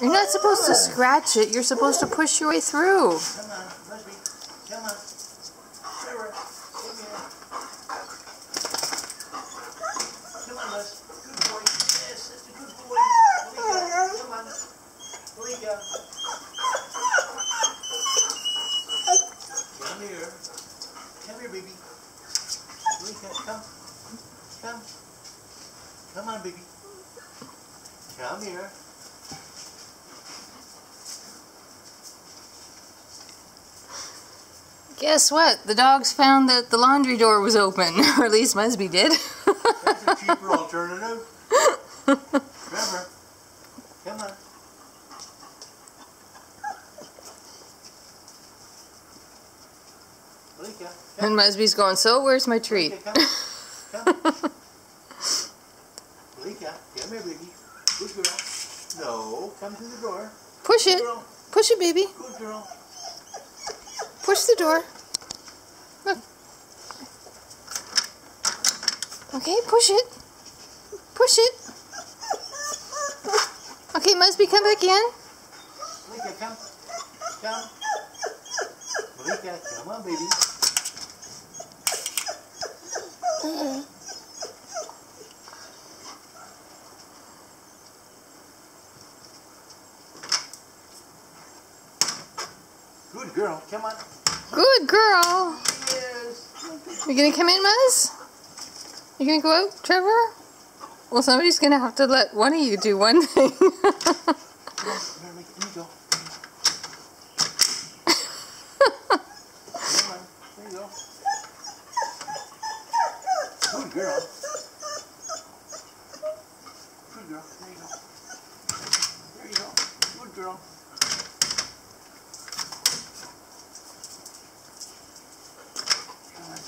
You're not supposed to scratch it. You're supposed to push your way through. Come on, Busby. Come on. Trevor, come here. Come on, Buzz. Good boy. Yes, that's a good boy. Malika, come on. Malika. Come here. Come here, baby. Malika, come. Come. Come on, baby. Come here. Guess what? The dogs found that the laundry door was open, or at least Busby did. That's a cheaper alternative. Trevor, come on. Malika, come. And Busby's going, so where's my treat? Malika, come. Come. Malika, come here, baby. Good girl. No, come to the door. Push Good it. girl. Push it, baby. Good girl. Push the door. Look. Okay, push it. Push it. Okay, Busby, come back in. Malika, come. Come. Malika, come on, baby. Good girl. Come on. Good girl. Yes. You gonna come in, Muzz? You gonna go out, Trevor? Well, somebody's gonna have to let one of you do one thing. Come on, here, let me go. Come on, there you go. Good girl. Good girl, there you go. There you go. Good girl. Come on.